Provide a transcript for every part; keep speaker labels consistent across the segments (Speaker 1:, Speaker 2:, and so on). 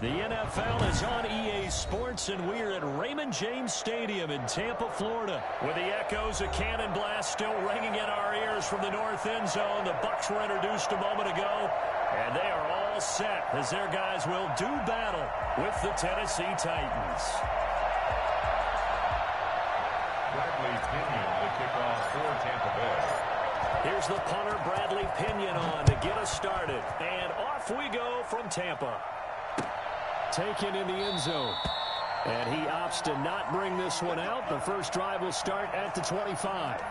Speaker 1: The NFL is on EA Sports, and we're at Raymond James Stadium in Tampa, Florida. With the echoes of Cannon Blast still ringing in our ears from the north end zone. The Bucs were introduced a moment ago, and they are all set as their guys will do battle with the Tennessee Titans.
Speaker 2: Bradley Pinion, the kickoff for Tampa Bay.
Speaker 1: Here's the punter, Bradley Pinion, on to get us started. And off we go from Tampa. Taken in the end zone. And he opts to not bring this one out. The first drive will start at the 25.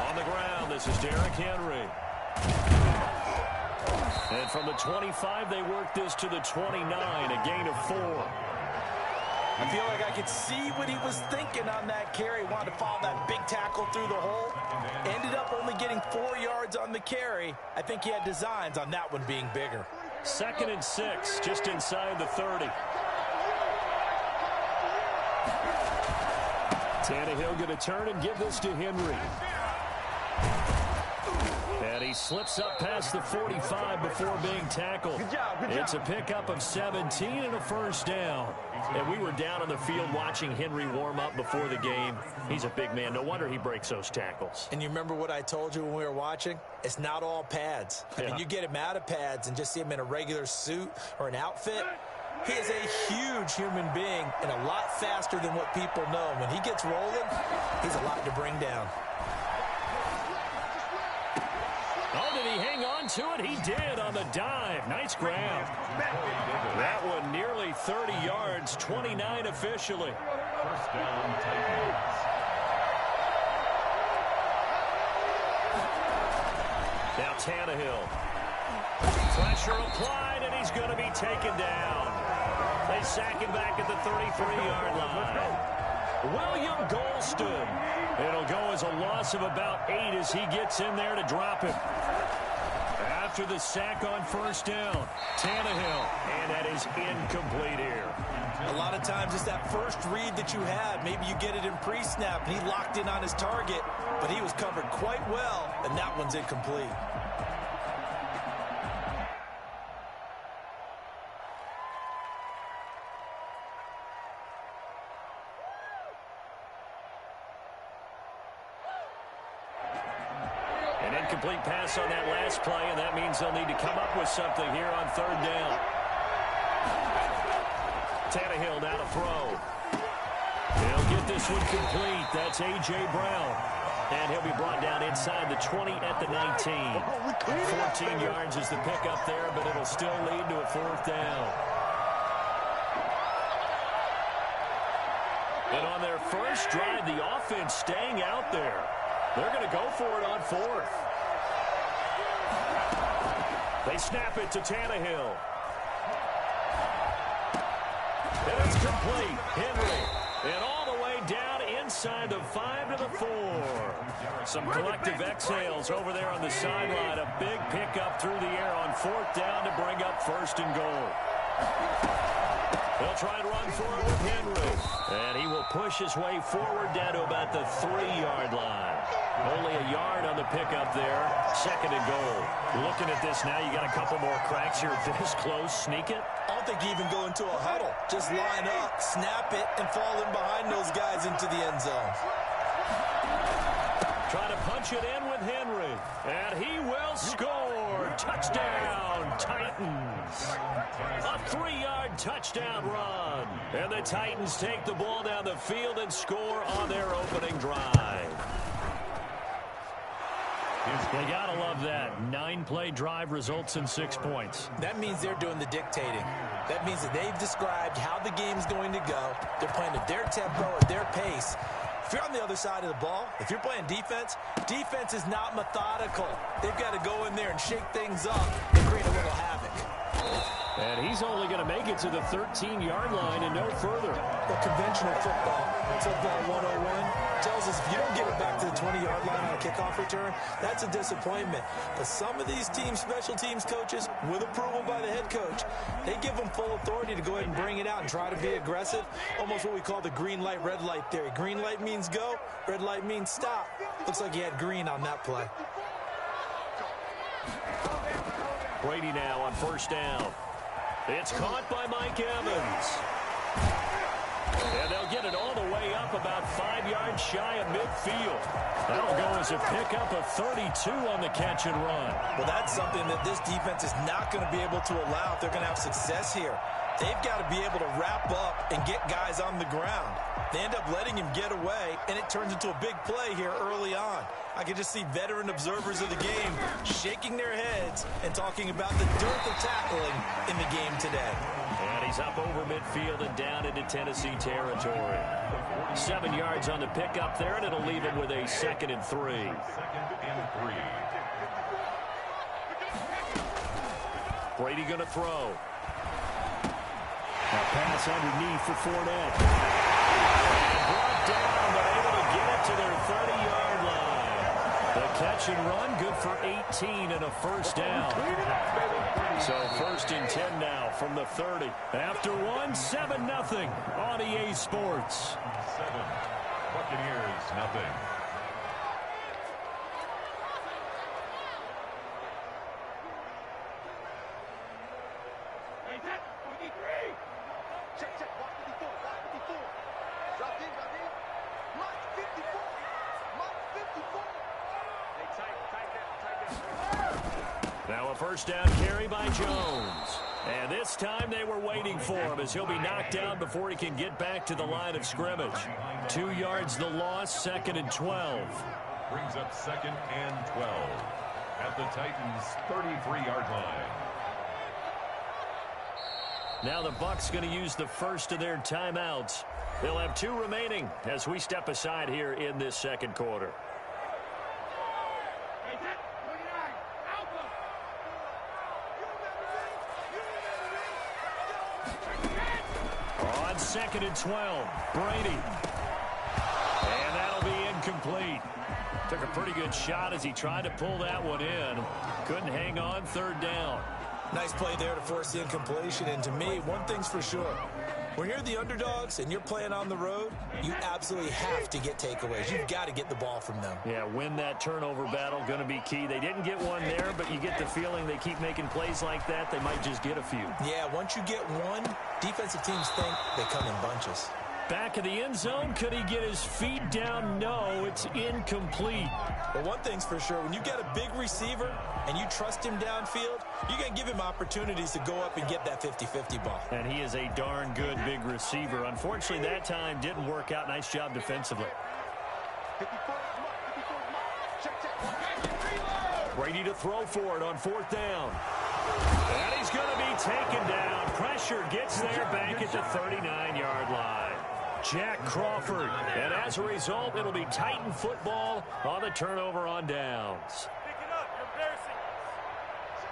Speaker 1: On the ground, this is Derrick Henry. And from the 25, they work this to the 29, a gain of 4.
Speaker 3: I feel like I could see what he was thinking on that carry. Wanted to follow that big tackle through the hole. Ended up only getting 4 yards on the carry. I think he had designs on that one being bigger.
Speaker 1: 2nd and 6, just inside the 30. Tannehill going to turn and give this to Henry. And he slips up past the 45 before being tackled.
Speaker 4: Good job.
Speaker 1: It's a pickup of 17 and a first down. And we were down on the field watching Henry warm up before the game. He's a big man. No wonder he breaks those tackles.
Speaker 3: And you remember what I told you when we were watching? It's not all pads. I mean, you get him out of pads and just see him in a regular suit or an outfit. He is a huge human being and a lot faster than what people know. When he gets rolling, he's a lot to bring down.
Speaker 1: Oh, did he hang on to it? He did on the dive. Nice grab. That one nearly 30 yards, 29 officially.
Speaker 2: First down, Titans.
Speaker 1: Now Tannehill. Pressure applied, and he's going to be taken down. They sack him back at the 33-yard line. William Golston. It'll go as a loss of about 8 as he gets in there to drop him. After the sack on first down, Tannehill, and that is incomplete here.
Speaker 3: A lot of times it's that first read that you had. Maybe you get it in pre-snap, and he locked in on his target, but he was covered quite well, and that one's incomplete.
Speaker 1: An incomplete pass on that last play, and that means they'll need to come up with something here on third down. Tannehill now to throw. He'll get this one complete. That's A.J. Brown. And he'll be brought down inside the 20 at the 19. 14 yards is the pickup there, but it'll still lead to a fourth down. And on their first drive, the offense staying out there. They're going to go for it on fourth. They snap it to Tannehill. And it's complete. Henry. And all the way down inside the 5 to the 4. Some collective exhales over there on the sideline. A big pickup through the air on fourth down to bring up first and goal. They'll try and run for it with Henry. And he will push his way forward down to about the 3-yard line. Only a yard on the pickup there. 2nd and goal. Looking at this now, you got a couple more cracks here this close. Sneak it.
Speaker 3: I don't think you even go into a huddle. Just line up, snap it, and fall in behind those guys into the end zone.
Speaker 1: Trying to punch it in with Henry. And he will score. Touchdown, Titans. A 3-yard touchdown run. And the Titans take the ball down the field and score on their opening drive. You gotta love that. 9-play drive results in 6 points.
Speaker 3: That means they're doing the dictating. That means that they've described how the game's going to go. They're playing at their tempo, at their pace. If you're on the other side of the ball, if you're playing defense, defense is not methodical. They've got to go in there and shake things up and create a little havoc.
Speaker 1: And he's only going to make it to the 13-yard line and no further.
Speaker 3: Well, conventional football 101, tells us if you don't get it back to the 20-yard line on a kickoff return, that's a disappointment. But some of these teams, special teams coaches, with approval by the head coach, they give them full authority to go ahead and bring it out and try to be aggressive. Almost what we call the green light, red light theory. Green light means go, red light means stop. Looks like he had green on that play.
Speaker 1: Brady now on first down. It's caught by Mike Evans. And they'll get it all the way up about 5 yards shy of midfield. That'll go as a pickup of 32 on the catch and run.
Speaker 3: Well, that's something that this defense is not going to be able to allow if they're going to have success here. They've got to be able to wrap up and get guys on the ground. They end up letting him get away, and it turns into a big play here early on. I can just see veteran observers of the game shaking their heads and talking about the dearth of tackling in the game today.
Speaker 1: And he's up over midfield and down into Tennessee territory. 7 yards on the pickup there, and it'll leave him with a 2nd and 3.
Speaker 2: 2nd and 3.
Speaker 1: Brady going to throw. A pass underneath for Fournette. Brought down, but able to get it to their 30-yard line. The catch and run, good for 18 and a first down. So 1st and 10 now from the 30. After one, 7-0 on EA Sports.
Speaker 2: 7. Buccaneers, nothing.
Speaker 1: Now a first down carry by Jones. And this time they were waiting for him as he'll be knocked down before he can get back to the line of scrimmage. 2 yards the loss, 2nd and 12.
Speaker 2: Brings up 2nd and 12 at the Titans' 33-yard line.
Speaker 1: Now the Bucs going to use the first of their timeouts. They'll have 2 remaining as we step aside here in this second quarter. On 2nd and 12, Brady. And that'll be incomplete. Took a pretty good shot as he tried to pull that one in. Couldn't hang on, 3rd down.
Speaker 3: Nice play there to force the incompletion. And to me, one thing's for sure. When you're the underdogs and you're playing on the road, you absolutely have to get takeaways. You've got to get the ball from them.
Speaker 1: Yeah, win that turnover battle, going to be key. They didn't get one there, but you get the feeling they keep making plays like that, they might just get a few.
Speaker 3: Yeah, once you get one, defensive teams think they come in bunches.
Speaker 1: Back of the end zone, could he get his feet down? No, it's incomplete.
Speaker 3: Well, one thing's for sure, when you got a big receiver and you trust him downfield, you're going to give him opportunities to go up and get that 50-50 ball.
Speaker 1: And he is a darn good big receiver. Unfortunately, that time didn't work out. Nice job defensively. Brady to throw for it on 4th down. And he's going to be taken down. Pressure gets there back at the 39-yard line. Jack Crawford. And as a result, it'll be Titan football on the turnover on downs.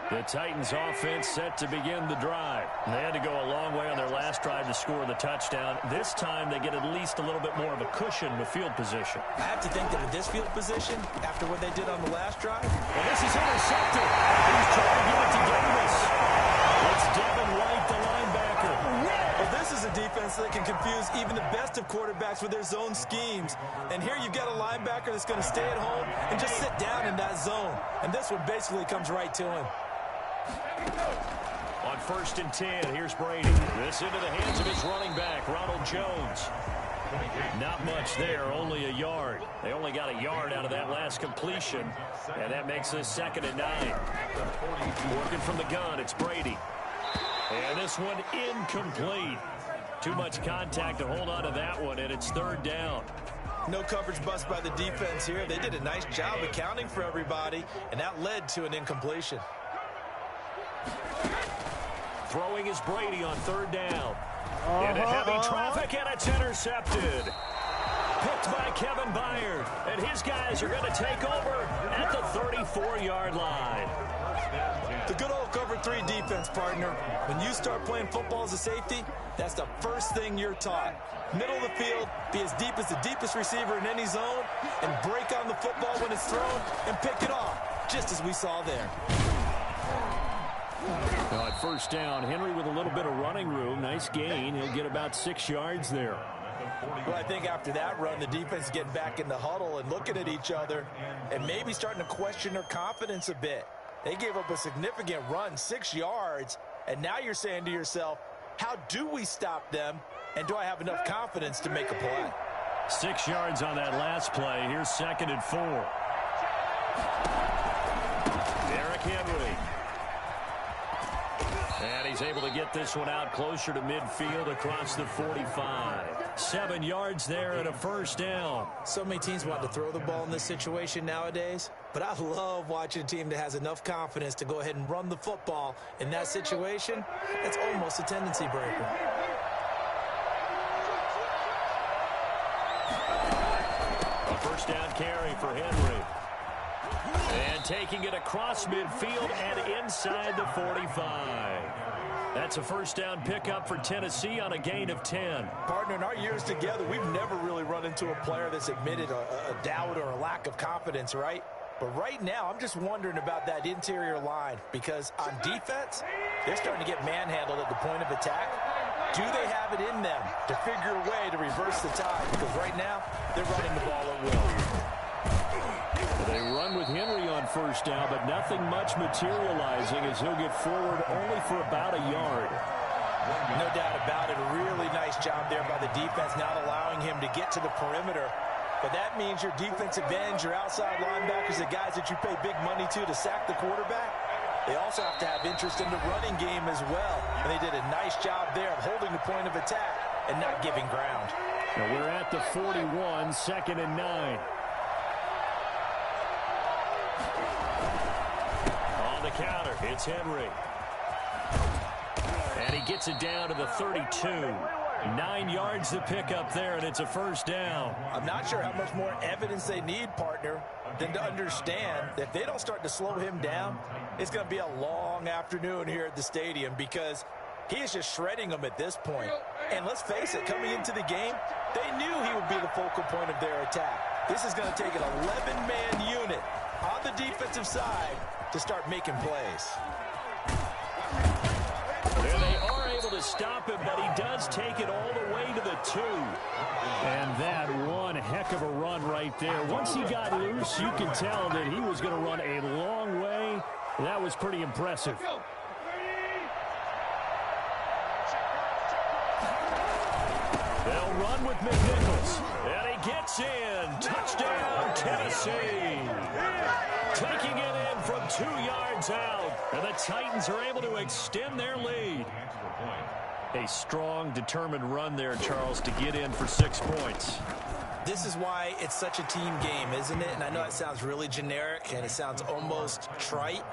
Speaker 1: The Titans offense set to begin the drive. They had to go a long way on their last drive to score the touchdown. This time they get at least a little bit more of a cushion with field position.
Speaker 3: I have to think that with this field position, after what they did on the last drive.
Speaker 1: Well, this is intercepted. He's trying to give it to Davis. It's Devin White, the linebacker.
Speaker 3: Well, this is a defense that can confuse even the best of quarterbacks with their zone schemes. And here you've got a linebacker that's going to stay at home and just sit down in that zone. And this one basically comes right to him.
Speaker 1: On 1st and 10, here's Brady. This into the hands of his running back, Ronald Jones. Not much there, only a yard. They only got a yard out of that last completion, and that makes this 2nd and 9. Working from the gun, it's Brady. And this one incomplete. Too much contact to hold on to that one, and it's 3rd down.
Speaker 3: No coverage bust by the defense here. They did a nice job accounting for everybody, and that led to an incompletion.
Speaker 1: Throwing is Brady on 3rd down. Into heavy traffic, and it's intercepted. Picked by Kevin Byard. And his guys are going to take over at the 34-yard line.
Speaker 3: The good old cover 3 defense, partner. When you start playing football as a safety, that's the first thing you're taught. Middle of the field, be as deep as the deepest receiver in any zone, and break on the football when it's thrown and pick it off, just as we saw there.
Speaker 1: Now at first down, Henry with a little bit of running room. Nice gain. He'll get about 6 yards there.
Speaker 3: Well, I think after that run, the defense is getting back in the huddle and looking at each other and maybe starting to question their confidence a bit. They gave up a significant run, 6 yards, and now you're saying to yourself, how do we stop them, and do I have enough confidence to make a play?
Speaker 1: 6 yards on that last play. Here's 2nd and 4. Derrick Henry. And he's able to get this one out closer to midfield across the 45. 7 yards there and a first down.
Speaker 3: So many teams want to throw the ball in this situation nowadays, but I love watching a team that has enough confidence to go ahead and run the football. In that situation, that's almost a tendency breaker.
Speaker 1: A first down carry for Henry. And taking it across midfield and inside the 45. That's a first down pickup for Tennessee on a gain of 10.
Speaker 3: Partner, in our years together, we've never really run into a player that's admitted a doubt or a lack of confidence, right? But right now, I'm just wondering about that interior line, because on defense, they're starting to get manhandled at the point of attack. Do they have it in them to figure a way to reverse the tide? Because right now, they're running the ball at will.
Speaker 1: They run with Henry on first down, but nothing much materializing as he'll get forward only for about a yard.
Speaker 3: No doubt about it. A really nice job there by the defense, not allowing him to get to the perimeter. But that means your defensive ends, your outside linebackers, the guys that you pay big money to sack the quarterback, they also have to have interest in the running game as well. And they did a nice job there of holding the point of attack and not giving ground.
Speaker 1: Now we're at the 41, 2nd and 9. On the counter, it's Henry. And he gets it down to the 32. 9 yards to pick up there, and it's a first down.
Speaker 3: I'm not sure how much more evidence they need, partner, than to understand that if they don't start to slow him down, it's going to be a long afternoon here at the stadium, because he is just shredding them at this point. And let's face it, coming into the game, they knew he would be the focal point of their attack. This is going to take an 11-man unit on the defensive side to start making plays.
Speaker 1: There they are able to stop him, but he does take it all the way to the 2. And that one heck of a run right there. Once he got loose, you can tell that he was going to run a long way. That was pretty impressive. They'll run with McNichols. And he gets in. Touchdown, Tennessee. Taking it in from 2 yards out. And the Titans are able to extend their lead. A strong, determined run there, Charles, to get in for 6 points.
Speaker 3: This is why it's such a team game, isn't it? And I know it sounds really generic and it sounds almost trite,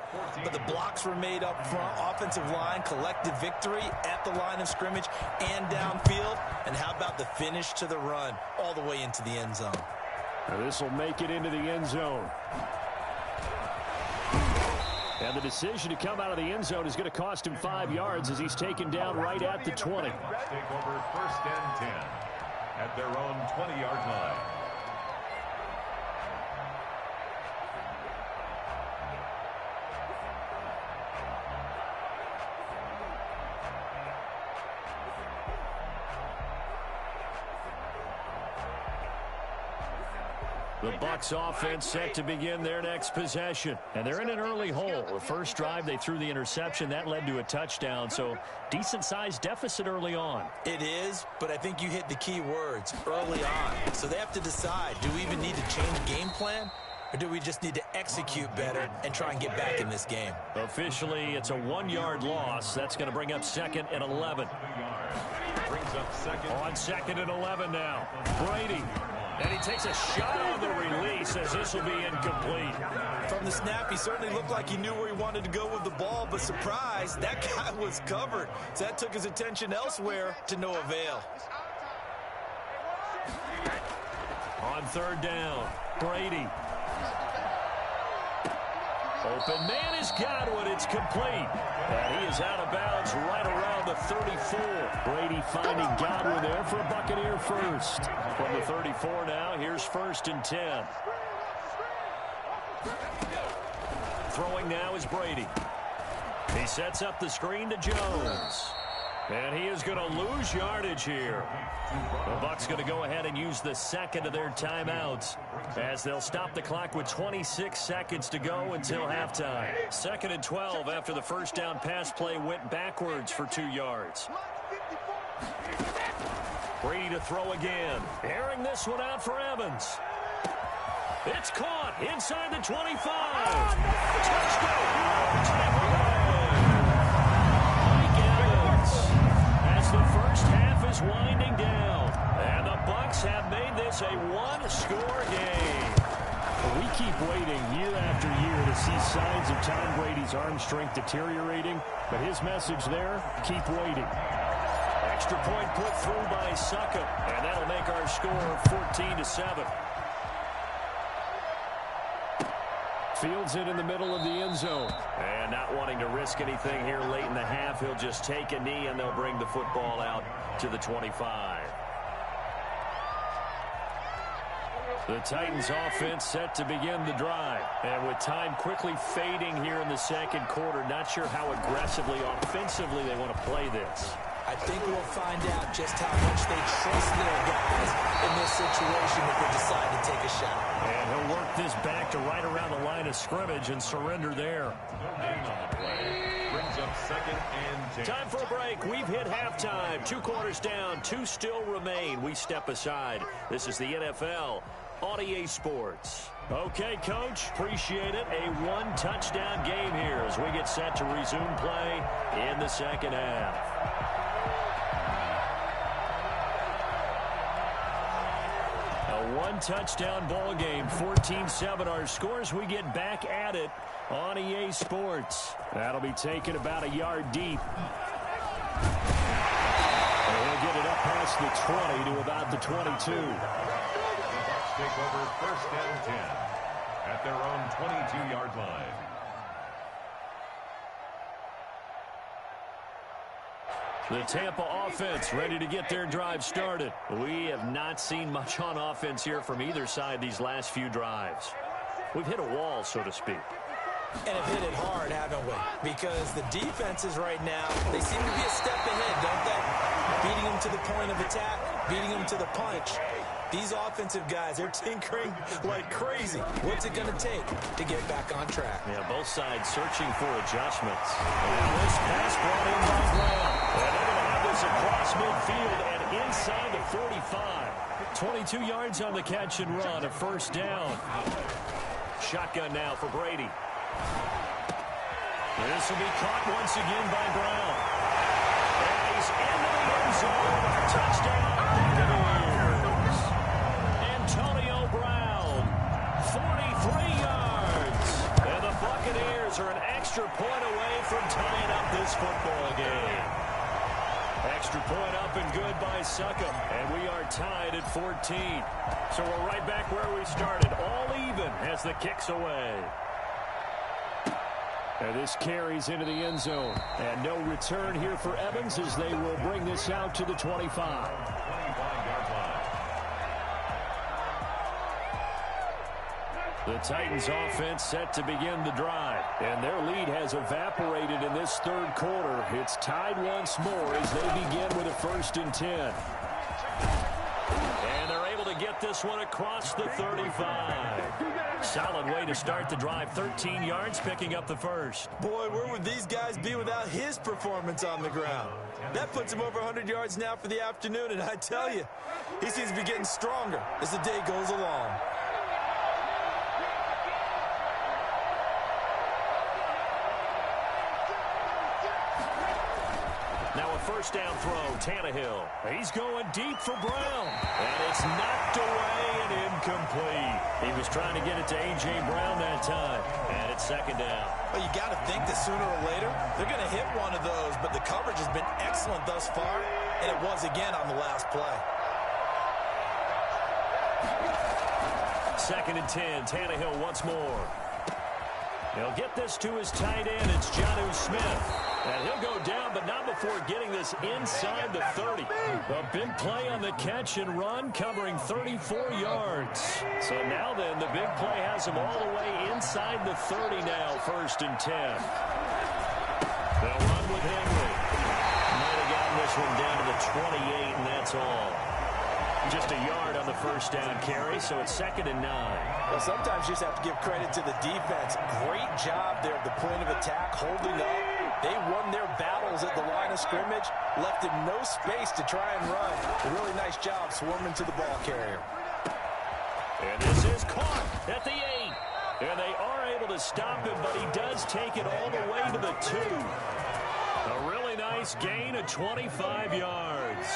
Speaker 3: but the blocks were made up front, offensive line, collective victory at the line of scrimmage and downfield. And how about the finish to the run all the way into the end zone?
Speaker 1: Now this will make it into the end zone. And the decision to come out of the end zone is going to cost him 5 yards as he's taken down right at the 20.
Speaker 2: Take over 1st and 10 at their own 20-yard line.
Speaker 1: The Bucs offense set to begin their next possession. And they're in an early hole. The first drive, they threw the interception. That led to a touchdown. So decent-sized deficit early on.
Speaker 3: It is, but I think you hit the key words, early on. So they have to decide, do we even need to change game plan? Or do we just need to execute better and try and get back in this game?
Speaker 1: Officially, it's a 1-yard loss. That's going to bring up 2nd and 11.
Speaker 2: Brings up second.
Speaker 1: On 2nd and 11 now. Brady. And he takes a shot on the release as this will be incomplete.
Speaker 3: From the snap, he certainly looked like he knew where he wanted to go with the ball, but surprise, that guy was covered. So that took his attention elsewhere to no avail.
Speaker 1: On 3rd down, Brady. Open man is Godwin. It's complete. And he is out of bounds right around the 34. Brady finding Godwin there for a Buccaneer first. From the 34 now, here's 1st and 10. Throwing now is Brady. He sets up the screen to Jones. And he is going to lose yardage here. The Bucs going to go ahead and use the second of their timeouts as they'll stop the clock with 26 seconds to go until halftime. 2nd and 12 after the first down pass play went backwards for 2 yards. Brady to throw again. Airing this one out for Evans. It's caught inside the 25. Touchdown. The first half is winding down, and the Bucs have made this a one-score game.
Speaker 4: We keep waiting year after year to see signs of Tom Brady's arm strength deteriorating, but his message there, keep waiting.
Speaker 1: Extra point put through by Succop, and that'll make our score 14-7.
Speaker 4: Fields it in the middle of the end zone.
Speaker 1: And not wanting to risk anything here late in the half, he'll just take a knee, and they'll bring the football out to the 25. The Titans offense set to begin the drive. And with time quickly fading here in the second quarter, not sure how aggressively, offensively they want to play this.
Speaker 3: I think we'll find out just how much they trust their guys in this situation if they decide to take a shot.
Speaker 1: And he'll work this back to right around the line of scrimmage and surrender there.
Speaker 2: Brings up 2nd and 10.
Speaker 1: Time for a break. We've hit halftime. 2 quarters down. 2 still remain. We step aside. This is the NFL on EA Sports. Okay, Coach. Appreciate it. A 1-touchdown game here as we get set to resume play in the second half. A 1-touchdown ball game, 14-7 our scores. We get back at it on EA Sports.
Speaker 4: That'll be taken about a yard deep.
Speaker 1: And he'll get it up past the 20 to about the 22.
Speaker 2: The Bucs take over 1st and 10 at their own 22-yard line.
Speaker 1: The Tampa offense ready to get their drive started. We have not seen much on offense here from either side these last few drives. We've hit a wall, so to speak.
Speaker 3: And have hit it hard, haven't we? Because the defenses right now, they seem to be a step ahead, don't they? Beating them to the point of attack, beating them to the punch. These offensive guys, they're tinkering like crazy. What's it going to take to get back on track?
Speaker 1: Yeah, both sides searching for adjustments. And this pass brought in by Brown. And they're going to have this across midfield and inside the 45. 22 yards on the catch and run, a 1st down. Shotgun now for Brady. This will be caught once again by Brown. And he's into the end zone. Touchdown, Buccaneers. Antonio Brown, 43 yards. And the Buccaneers are an extra point away from tying up this football game. Extra point up and good by Succop. And we are tied at 14. So we're right back where we started. All even as the kick's away.
Speaker 4: And this carries into the end zone. And no return here for Evans as they will bring this out to the 25.
Speaker 2: 25-yard line.
Speaker 1: The Titans offense set to begin the drive.
Speaker 4: And their lead has evaporated in this 3rd quarter. It's tied once more as they begin with a 1st and 10.
Speaker 1: And they're able to get this one across the 35. Solid way to start the drive. 13 yards, picking up the 1st.
Speaker 3: Boy, where would these guys be without his performance on the ground? That puts him over 100 yards now for the afternoon, and I tell you, he seems to be getting stronger as the day goes along.
Speaker 1: Now a 1st down throw, Tannehill. He's going deep for Brown. And it's knocked away and incomplete. He was trying to get it to A.J. Brown that time. And it's 2nd down.
Speaker 3: Well, you got to think that sooner or later, they're going to hit one of those. But the coverage has been excellent thus far. And it was again on the last play.
Speaker 1: 2nd and 10, Tannehill once more. He'll get this to his tight end. It's Jonnu Smith. And he'll go down, but not before getting this inside the 30. A big play on the catch and run, covering 34 yards. So now then, the big play has him all the way inside the 30 now, 1st and 10. They'll run with Henry. Might have gotten this one down to the 28, and that's all. Just a yard on the 1st down carry, so it's 2nd and 9.
Speaker 3: Well, sometimes you just have to give credit to the defense. Great job there at the point of attack, holding up. They won their battles at the line of scrimmage, left him no space to try and run. A really nice job swarming to the ball carrier.
Speaker 1: And this is caught at the 8. And they are able to stop him, but he does take it all the way to the 2. A really nice gain of 25 yards.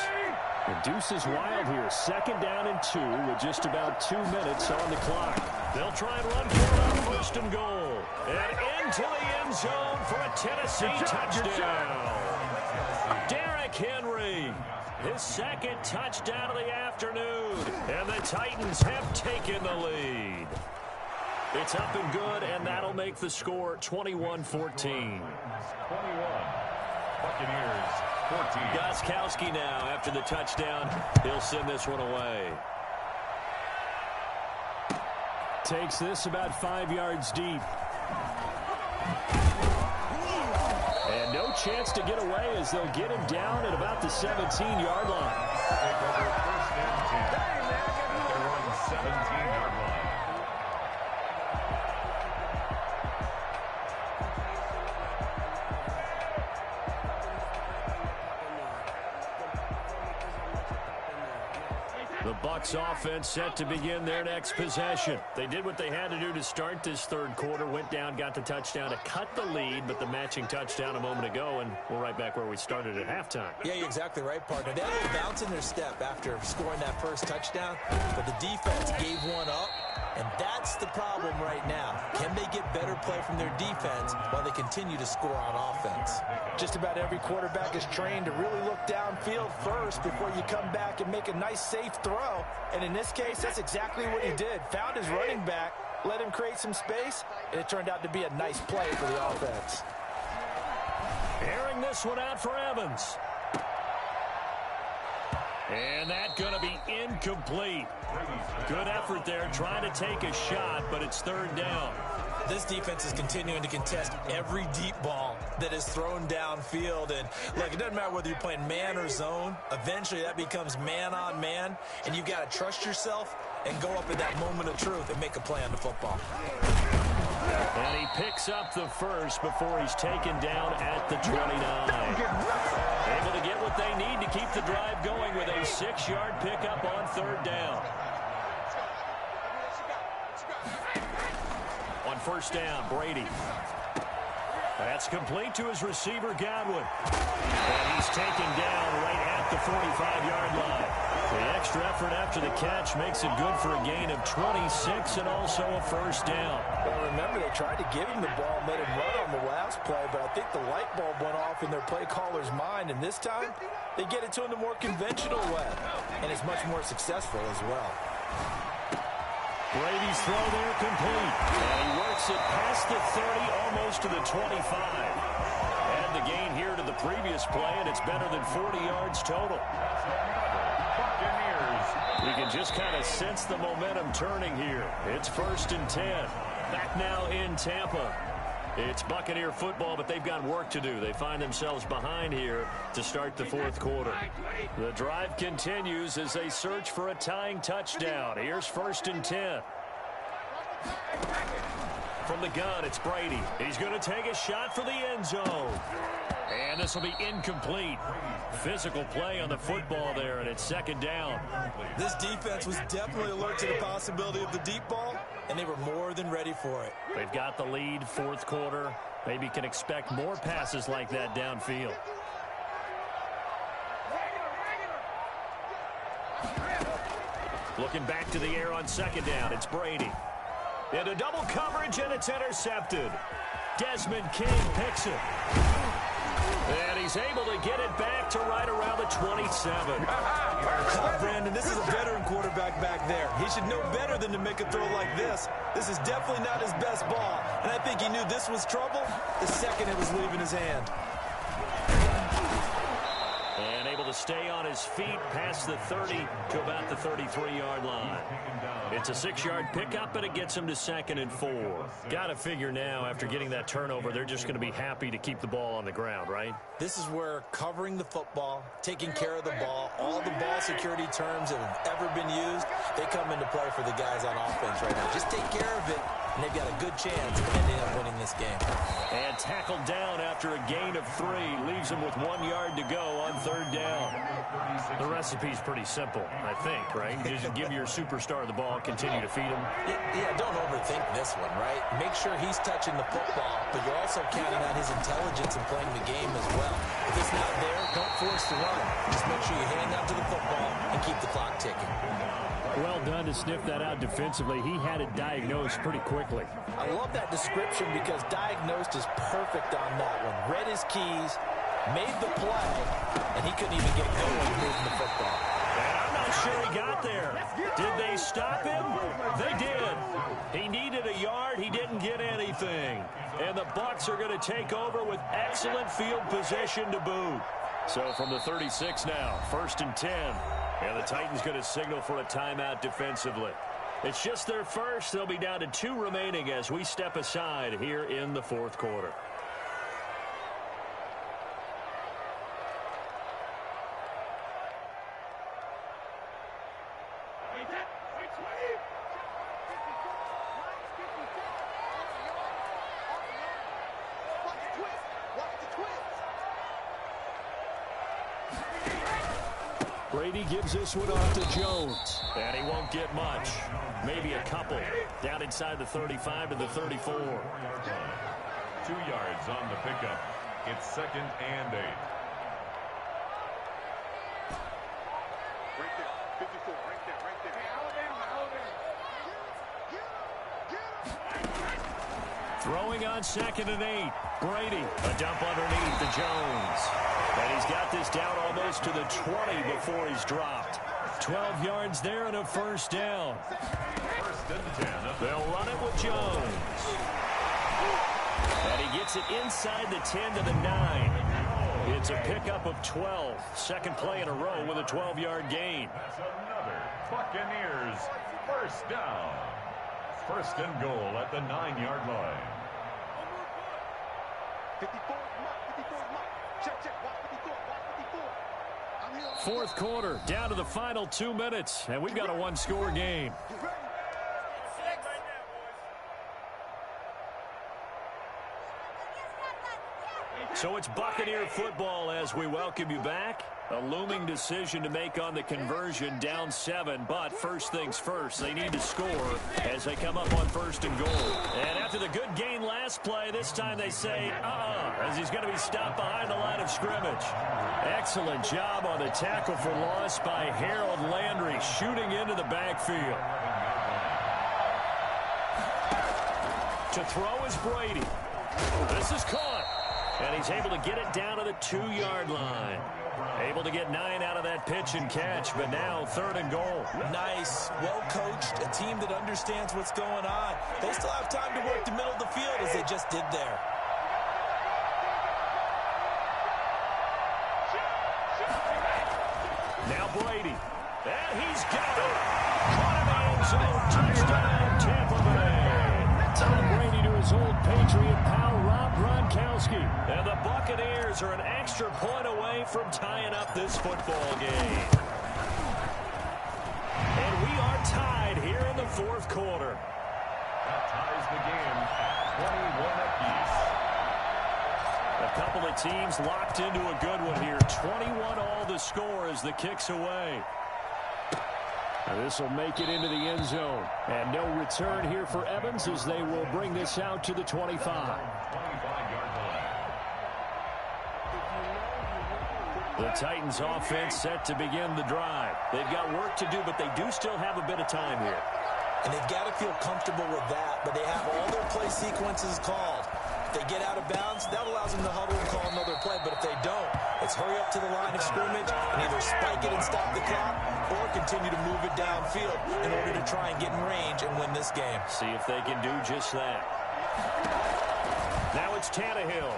Speaker 4: The deuce is wild here. 2nd down and 2 with just about 2 minutes on the clock.
Speaker 1: They'll try and run for it on 1st and goal. And into the end zone for a Tennessee touchdown. Derrick Henry, his 2nd touchdown of the afternoon. And the Titans have taken the lead. It's up and good, and that'll make the score 21-14.
Speaker 2: 21. Buccaneers 14.
Speaker 1: Gostkowski now after the touchdown. He'll send this one away.
Speaker 4: Takes this about 5 yards deep. And no chance to get away as they'll get him down at about the 17-yard line.
Speaker 2: First and 10. At their own 17-yard line.
Speaker 1: The Bucs offense set to begin their next possession. They did what they had to do to start this 3rd quarter, went down, got the touchdown to cut the lead, but the matching touchdown a moment ago, and we're right back where we started at halftime.
Speaker 3: Yeah, you're exactly right, partner. They had a little bounce in their step after scoring that 1st touchdown, but the defense gave one up, and that's the problem right now. Can they get better play from their defense while they continue to score on offense? Just about every quarterback is trained to really look downfield first before you come back and make a nice, safe throw. And in this case, that's exactly what he did. Found his running back, let him create some space, and it turned out to be a nice play for the offense.
Speaker 1: Airing this one out for Evans. And that's going to be incomplete. Good effort there trying to take a shot, but it's 3rd down.
Speaker 3: This defense is continuing to contest every deep ball that is thrown downfield. And, look, it doesn't matter whether you're playing man or zone. Eventually, that becomes man on man, and you've got to trust yourself and go up at that moment of truth and make a play on the football.
Speaker 1: And he picks up the 1st before he's taken down at the 29. Able to get what they need to keep the drive going with a 6-yard pickup on 3rd down. On 1st down, Brady. That's complete to his receiver, Godwin. And he's taken down right at the 45-yard line. The extra effort after the catch makes it good for a gain of 26 and also a 1st down.
Speaker 3: Well, remember, they tried to give him the ball and let him run on the last play, but I think the light bulb went off in their play caller's mind, and this time they get it to him the more conventional way, and it's much more successful as well.
Speaker 1: Brady's throw there complete. And he works it past the 30, almost to the 25. And the gain here to the previous play, and it's better than 40 yards total. You can just kind of sense the momentum turning here. It's 1st and 10. Back now in Tampa. It's Buccaneer football, but they've got work to do. They find themselves behind here to start the 4th quarter. The drive continues as they search for a tying touchdown. Here's 1st and 10. From the gun, it's Brady. He's going to take a shot for the end zone. And this will be incomplete. Physical play on the football there, and it's 2nd down.
Speaker 3: This defense was definitely alert to the possibility of the deep ball, and they were more than ready for it.
Speaker 1: They've got the lead, 4th quarter. Maybe can expect more passes like that downfield. Looking back to the air on 2nd down, it's Brady. Into double coverage, and it's intercepted. Desmond King picks it. And he's able to get it back to right around the 27.
Speaker 3: Brandon, this is a veteran quarterback back there. He should know better than to make a throw like this. This is definitely not his best ball. And I think he knew this was trouble the second it was leaving his hand.
Speaker 1: And able to stay on his feet past the 30 to about the 33-yard line. It's a 6-yard pickup, and it gets him to 2nd and 4. Got to figure now, after getting that turnover, they're just going to be happy to keep the ball on the ground, right?
Speaker 3: This is where covering the football, taking care of the ball, all the ball security terms that have ever been used, they come into play for the guys on offense right now. Just take care of it, and they've got a good chance of ending up winning this game.
Speaker 1: And tackled down after a gain of 3. Leaves him with 1 yard to go on 3rd down. The recipe's pretty simple, I think, right? Just give your superstar the ball, continue to feed him.
Speaker 3: Yeah, don't overthink this one, right? Make sure he's touching the football, but you're also counting on his intelligence in playing the game as well. If it's not there, don't force the run. Just make sure you hang on to the football and keep the clock ticking.
Speaker 4: Well done to sniff that out defensively. He had it diagnosed pretty quickly.
Speaker 3: I love that description because diagnosed is perfect on that one. Read his keys, made the play, and he couldn't even get going moving the football.
Speaker 1: And I'm not sure he got there. Did they stop him? They did. He needed a yard. He didn't get anything. And the Bucs are going to take over with excellent field position to boot. So from the 36 now, 1st and 10. And the Titans going to signal for a timeout defensively. It's just their first. They'll be down to 2 remaining as we step aside here in the 4th quarter.
Speaker 4: Brady gives this one off to Jones.
Speaker 1: And he won't get much. Maybe a couple. Down inside the 35 to the 34.
Speaker 2: 2 yards on the pickup. It's 2nd and 8.
Speaker 5: Right there, 54, right there.
Speaker 1: Throwing on 2nd and 8. Brady, a dump underneath to Jones. And he's got this down almost to the 20 before he's dropped. 12 yards there and a 1st down.
Speaker 2: 1st and 10.
Speaker 1: They'll run it with Jones. And he gets it inside the 10 to the 9. It's a pickup of 12. 2nd play in a row with a 12-yard gain.
Speaker 2: That's another Buccaneers 1st down. 1st and goal at the 9-yard line.
Speaker 5: 54, check, watch 54.
Speaker 1: 4th quarter, down to the final 2 minutes, and we've got a 1-score game. So it's Buccaneer football as we welcome you back. A looming decision to make on the conversion, down 7, but first things first, they need to score as they come up on 1st and goal. And after the good gain last play, this time they say, as he's going to be stopped behind the line of scrimmage. Excellent job on the tackle for loss by Harold Landry, shooting into the backfield. To throw is Brady. This is caught. And he's able to get it down to the 2-yard line. Able to get 9 out of that pitch and catch, but now 3rd and goal.
Speaker 3: Nice, well-coached, a team that understands what's going on. They still have time to work the middle of the field as they just did there.
Speaker 1: Now Brady. And he's got it. Caught him in zone. Touchdown, Tampa Bay.
Speaker 4: Tom Brady to his old Patriot pal, Rob Gronkowski.
Speaker 1: And the Buccaneers are an extra point away from tying up this football game. And we are tied here in the 4th quarter.
Speaker 2: That ties the game at 21 apiece.
Speaker 1: A couple of teams locked into a good one here. 21 all the score as the kick's away.
Speaker 4: This will make it into the end zone. And no return here for Evans as they will bring this out to the 25.
Speaker 2: 25-yard line.
Speaker 1: The Titans offense set to begin the drive. They've got work to do, but they do still have a bit of time here.
Speaker 3: And they've got to feel comfortable with that, but they have all their play sequences called. If they get out of bounds, that allows them to huddle and call another play. But if they don't, it's hurry up to the line of scrimmage and either spike it and stop the clock or continue to move it downfield in order to try and get in range and win this game.
Speaker 1: See if they can do just that. Now it's Tannehill.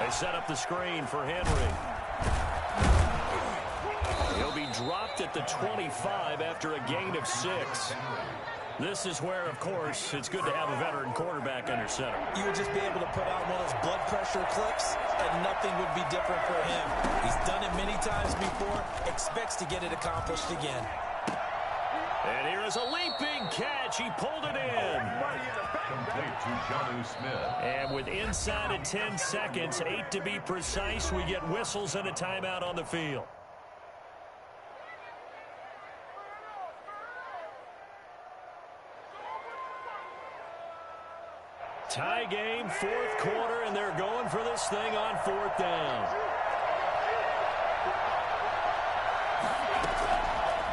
Speaker 1: They set up the screen for Henry. He'll be dropped at the 25 after a gain of 6. This is where, of course, it's good to have a veteran quarterback under center.
Speaker 3: You would just be able to put out one of those blood pressure clips, and nothing would be different for him. He's done it many times before, expects to get it accomplished again.
Speaker 1: And here is a leaping catch. He pulled it in.
Speaker 2: Complete to Jonnu Smith.
Speaker 1: And with inside of 10 seconds, 8 to be precise, we get whistles and a timeout on the field. Tie game, fourth quarter, and they're going for this thing on fourth down.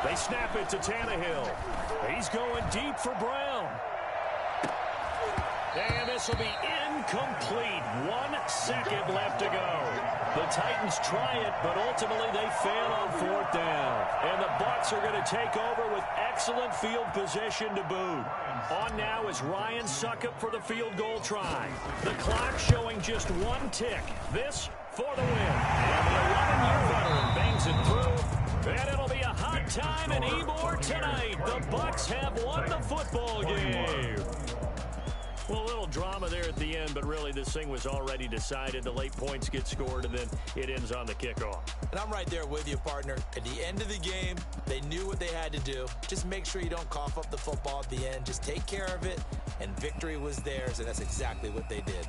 Speaker 1: They snap it to Tannehill. He's going deep for Brown. And this will be incomplete. 1 second left to go. The Titans try it, but ultimately they fail on fourth down. And the Bucs are going to take over with excellent field position to boot. On now is Ryan Succop for the field goal try. The clock showing just 1 tick. This for the win. And the 11-year veteran bangs it through. And it'll be a hot time in Ybor tonight. The Bucs have won the football game. Well, a little drama there at the end, but really this thing was already decided. The late points get scored, and then it ends on the kickoff.
Speaker 3: And I'm right there with you, partner. At the end of the game, they knew what they had to do. Just make sure you don't cough up the football at the end. Just take care of it, and victory was theirs, and that's exactly what they did.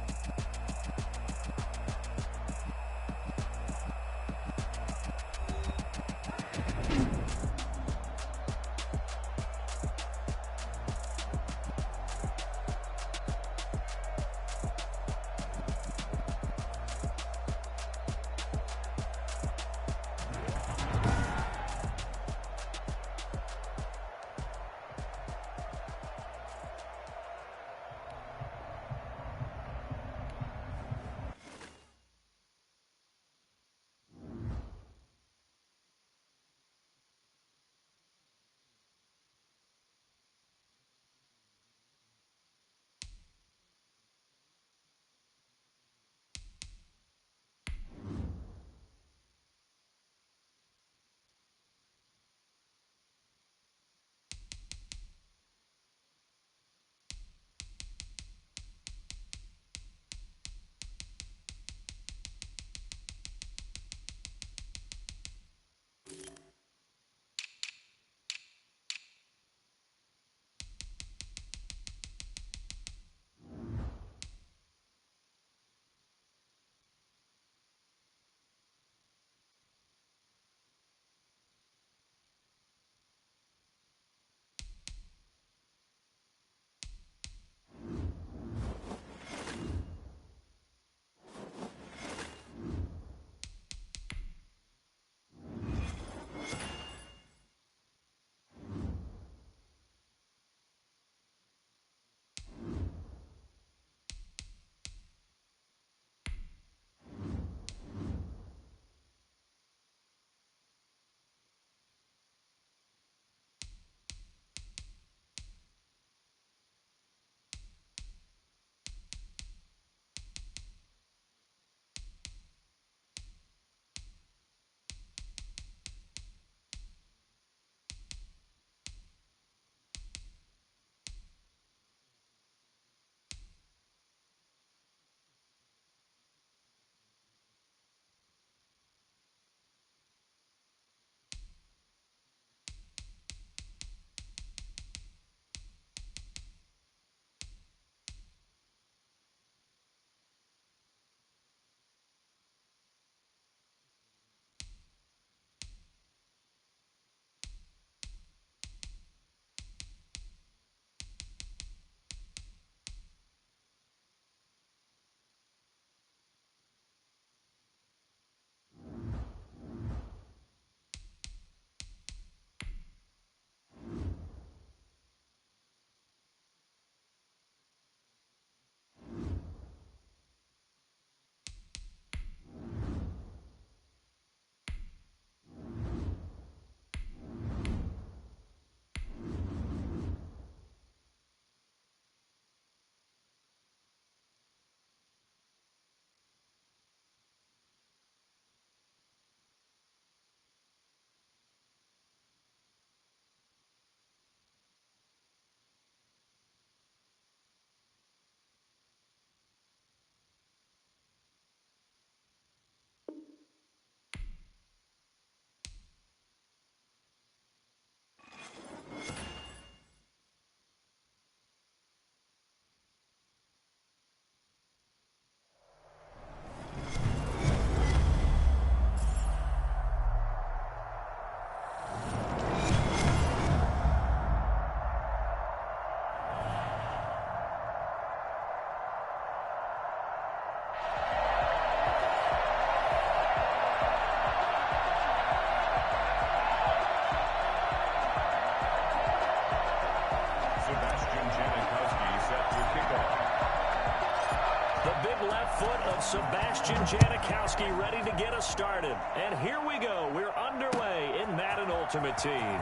Speaker 1: Sebastian Janikowski ready to get us started. And here we go. We're underway in Madden Ultimate Team. And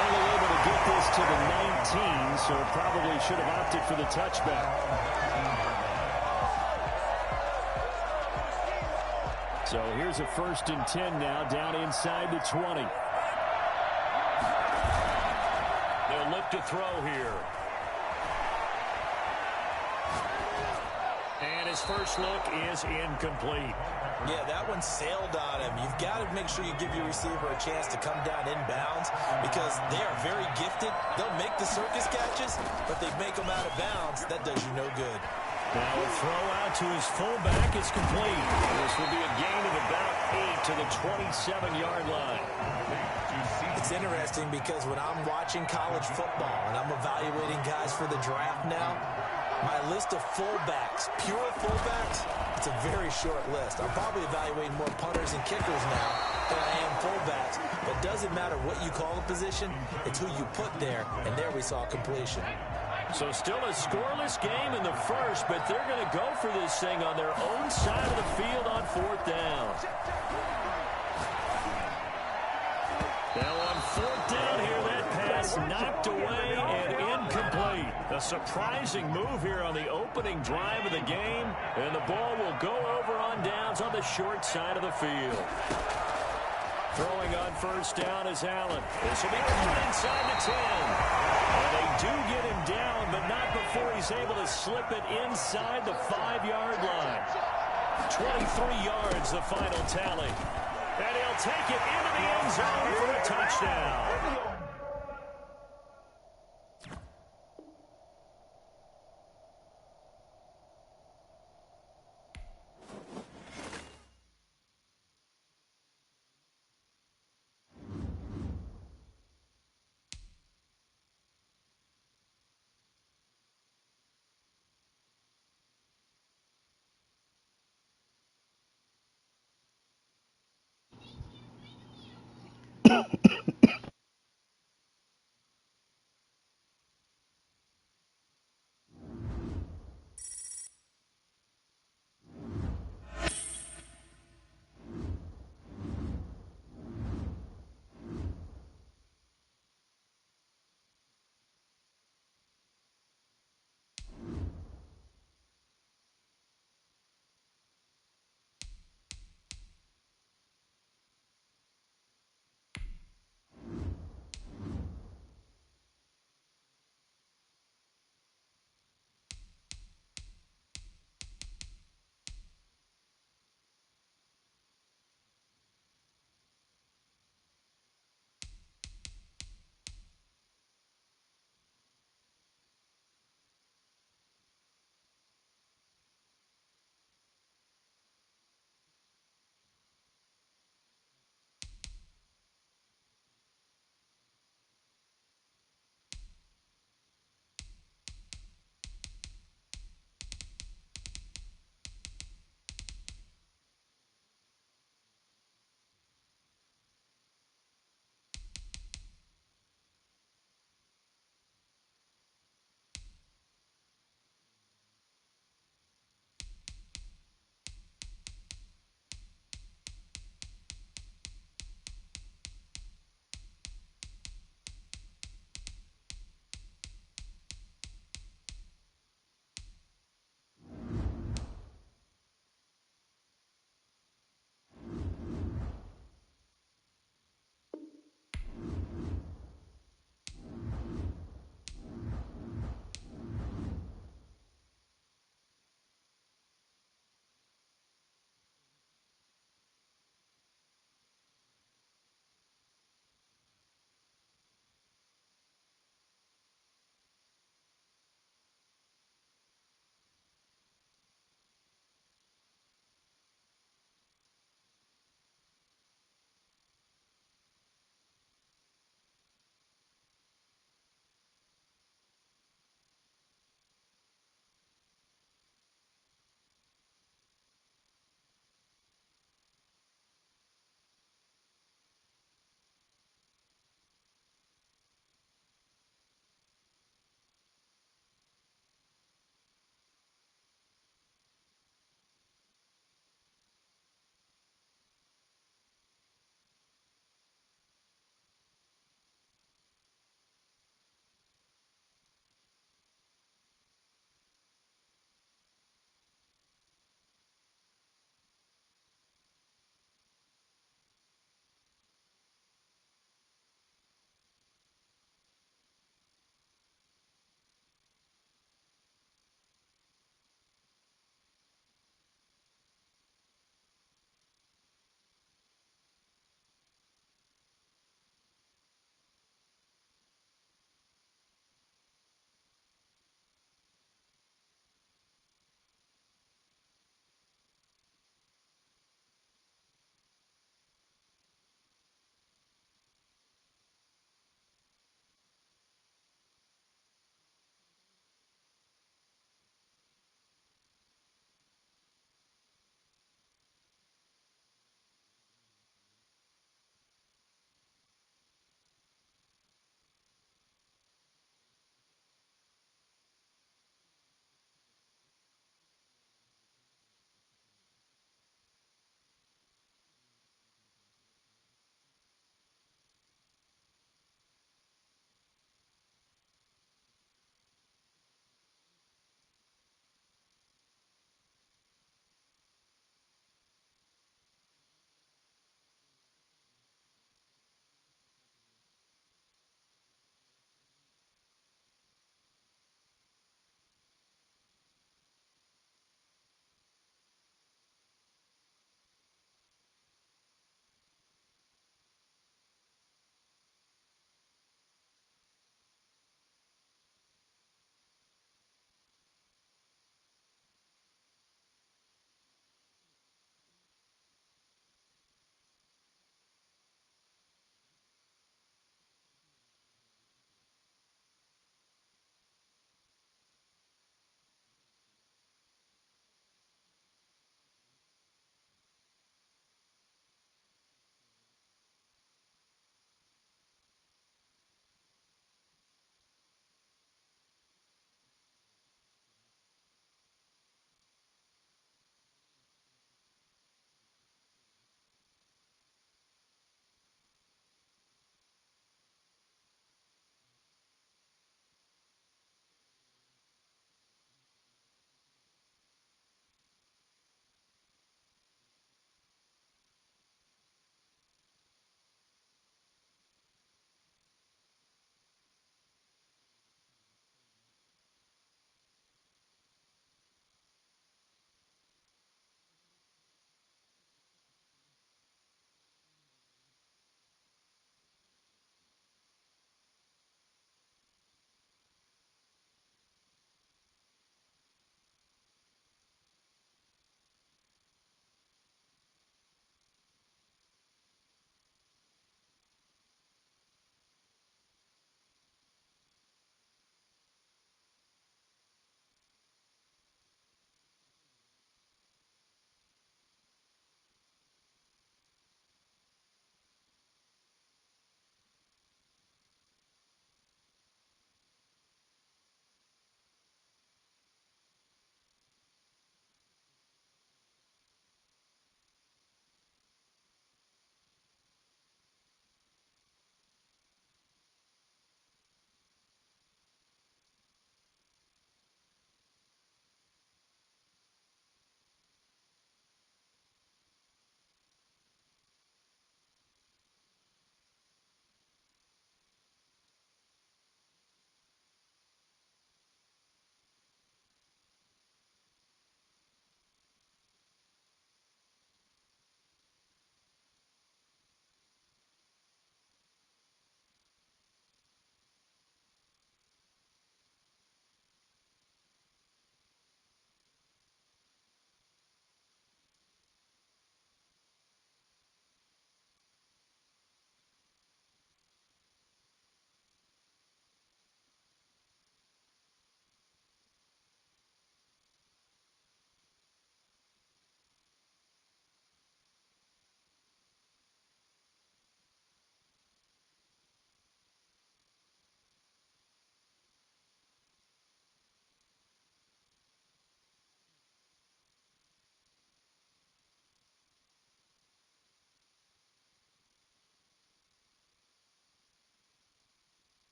Speaker 1: only able to get this to the 19, so probably should have opted for the touchback. So here's a 1st and 10 now, down inside the 20. They'll look to throw here. And his first look is incomplete.
Speaker 3: Yeah, that one sailed on him. You've got to make sure you give your receiver a chance to come down inbounds because they are very gifted. They'll make the circus catches, but they make them out of bounds. That does you no good.
Speaker 1: Now a throw out to his fullback is complete. This will be a gain of about 8 to the 27-yard line.
Speaker 3: It's interesting because when I'm watching college football and I'm evaluating guys for the draft now, my list of fullbacks, pure fullbacks, it's a very short list. I'm probably evaluating more punters and kickers now than I am fullbacks. But it doesn't matter what you call a position, it's who you put there, and there we saw completion.
Speaker 1: So still a scoreless game in the first, but they're going to go for this thing on their own side of the field on 4th down. Now on 4th down here, that pass knocked away and incomplete. A surprising move here on the opening drive of the game, and the ball will go over on downs on the short side of the field. Throwing on 1st down is Allen. This will be caught inside the 10. And they do get him down, but not before he's able to slip it inside the 5-yard line. 23 yards, the final tally. And he'll take it into the end zone for a touchdown.